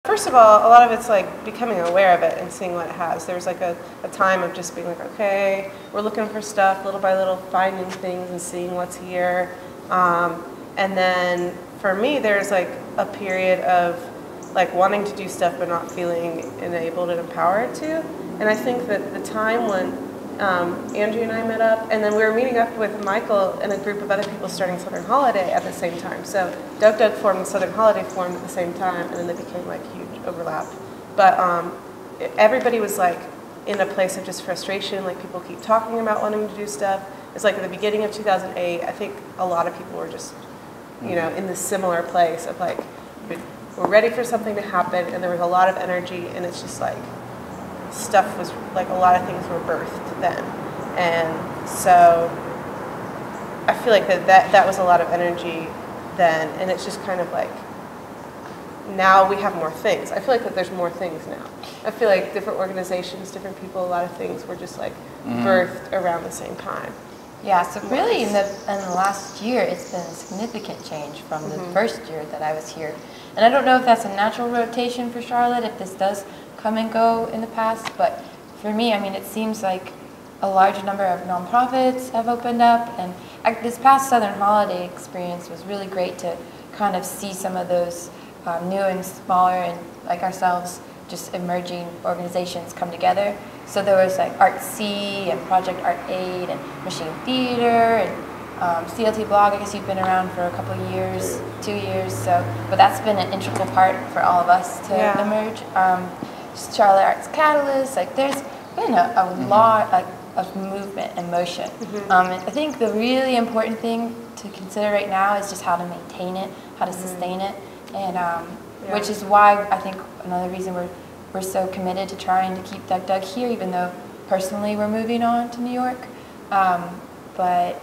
First of all, a lot of it's like becoming aware of it and seeing what it has. There's like a time of just being like, okay, we're looking for stuff little by little, finding things and seeing what's here. And then for me, there's like a period of like wanting to do stuff but not feeling enabled and empowered to. And I think that the time when Andrew and I met up, and then we were meeting up with Michael and a group of other people starting Southern Holiday at the same time. So Dugg Dugg formed and Southern Holiday formed at the same time, and then they became like huge overlap. But everybody was like in a place of just frustration, like people keep talking about wanting to do stuff. It's like at the beginning of 2008, I think a lot of people were just, you know, in this similar place of like, we're ready for something to happen, and there was a lot of energy, and it's just like, stuff was like, a lot of things were birthed then. And so I feel like that was a lot of energy then, and it's just kind of like, now we have more things. I feel like that there's more things now. I feel like different organizations, different people, a lot of things were just like birthed around the same time. Yeah, so really in the last year, it's been a significant change from the first year that I was here. And I don't know if that's a natural rotation for Charlotte, if this does come and go in the past, but for me, I mean, it seems like a large number of nonprofits have opened up, and this past Southern Holiday experience was really great to kind of see some of those new and smaller and like ourselves just emerging organizations come together. So there was like Art C and Project Art Aid and Machine Theater and CLT Blog. I guess you've been around for a couple of years, 2 years. So, but that's been an integral part for all of us to emerge. Charlotte Arts Catalyst. Like there's been a lot of movement and motion. And I think the really important thing to consider right now is just how to maintain it, how to sustain it, and which is why I think another reason we're so committed to trying to keep Dugg Dugg here, even though personally we're moving on to New York. But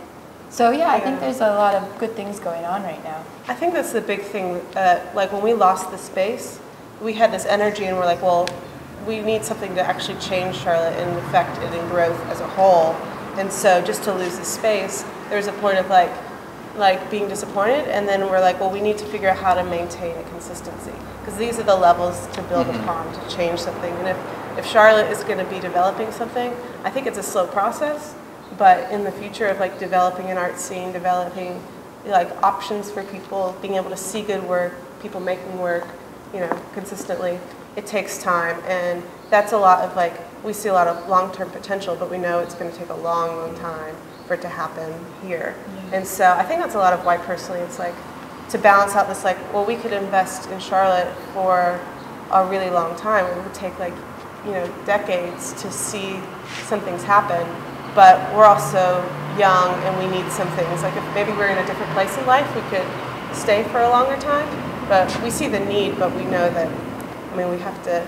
so yeah, I think there's a lot of good things going on right now. I think that's the big thing. Like when we lost the space, we had this energy, and we're like, well, we need something to actually change Charlotte and affect it in growth as a whole. And so just to lose the space, there's a point of like being disappointed, and then we're like, well, we need to figure out how to maintain a consistency, because these are the levels to build upon to change something. And if Charlotte is going to be developing something, I think it's a slow process, but in the future of like developing an art scene, developing like options for people, being able to see good work, people making work, you know, consistently, it takes time, and that's a lot of like, we see a lot of long-term potential, but we know it's going to take a long, long time for it to happen here. And so I think that's a lot of why personally it's like, to balance out this like, well, we could invest in Charlotte for a really long time. It would take like, you know, decades to see some things happen, but we're also young and we need some things. Like if maybe we're in a different place in life, we could stay for a longer time, but we see the need, but we know that, I mean, we have to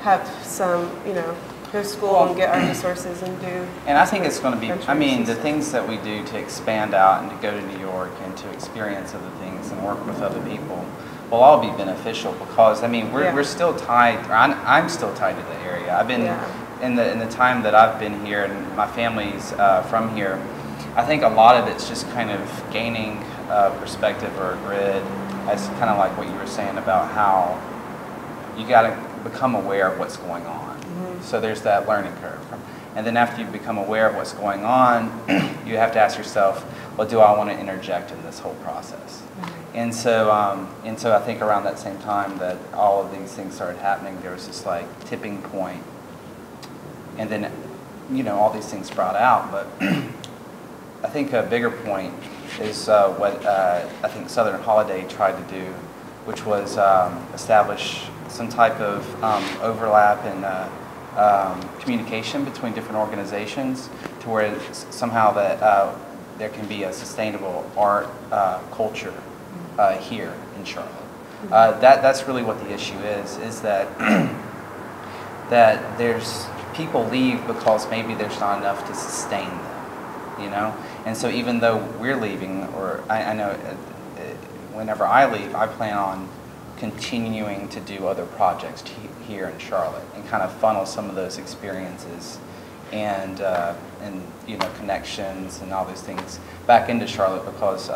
have some, you know, go to school and get our resources and do. And I think it's going to be, I mean, the things that we do to expand out and to go to New York and to experience other things and work with other people will all be beneficial, because, I mean, we're still tied, or I'm still tied to the area. I've been, in the time that I've been here, and my family's from here, I think a lot of it's just kind of gaining perspective or a grid, as kind of like what you were saying about how you got to become aware of what's going on. So there's that learning curve. And then after you become aware of what's going on, you have to ask yourself, well, do I want to interject in this whole process? And so I think around that same time that all of these things started happening, there was this like tipping point. And then, you know, all these things brought out. But I think a bigger point is what I think Southern Holiday tried to do, which was establish some type of overlap and communication between different organizations, to where somehow that there can be a sustainable art culture here in Charlotte. That's really what the issue is that that there's people leave because maybe there's not enough to sustain them, you know. And so even though we're leaving, or I know whenever I leave, I plan on continuing to do other projects here in Charlotte and kind of funnel some of those experiences and you know, connections and all these things back into Charlotte, because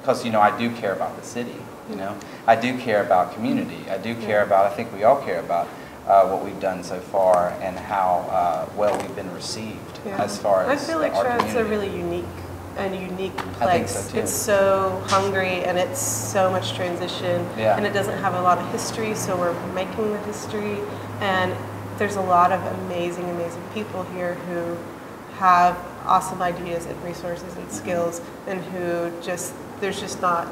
because, you know, I do care about the city, you know. I do care about community. I do care about, I think we all care about what we've done so far and how well we've been received as far as I feel like our Charlotte's a community. really unique place. I think so too. It's so hungry and it's so much transition, and it doesn't have a lot of history, so we're making the history, and there's a lot of amazing people here who have awesome ideas and resources and skills, and who there's just not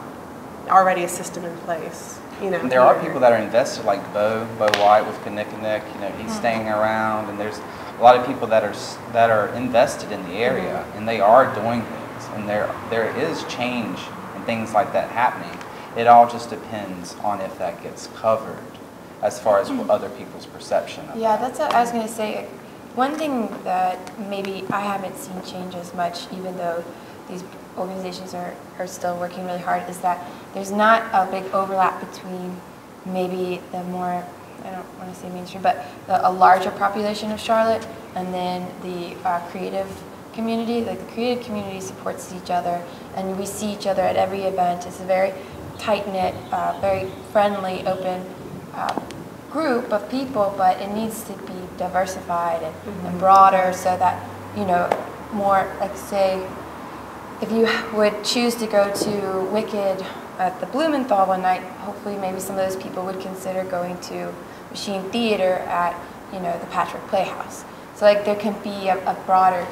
already a system in place. You know, and there are people that are invested, like Bo White with Kinnikinnick, you know, he's staying around, and there's a lot of people that are invested in the area, and they are doing things, and there is change and things like that happening. It all just depends on if that gets covered as far as other people's perception of Yeah, that. that's what I was going to say. One thing that maybe I haven't seen change as much, even though these organizations are still working really hard, is that there's not a big overlap between maybe the more, I don't want to say mainstream, but a larger population of Charlotte, and then the creative community. Like, the creative community supports each other, and we see each other at every event. It's a very tight-knit, very friendly, open group of people, but it needs to be diversified and broader, so that, you know, more, like, say, if you would choose to go to Wicked at the Blumenthal one night, hopefully maybe some of those people would consider going to Machine Theater at, you know, the Patrick Playhouse. So, like, there can be a broader,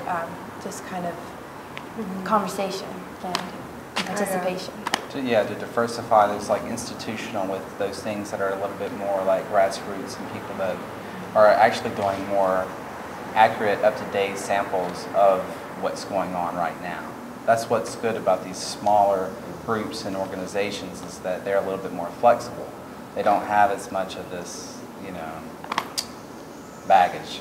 just kind of conversation and participation. To diversify those, like, institutional with those things that are a little bit more like grassroots, and people that are actually doing more accurate, up-to-date samples of what's going on right now. That's what's good about these smaller groups and organizations, is that they're a little bit more flexible. They don't have as much of this, you know, baggage.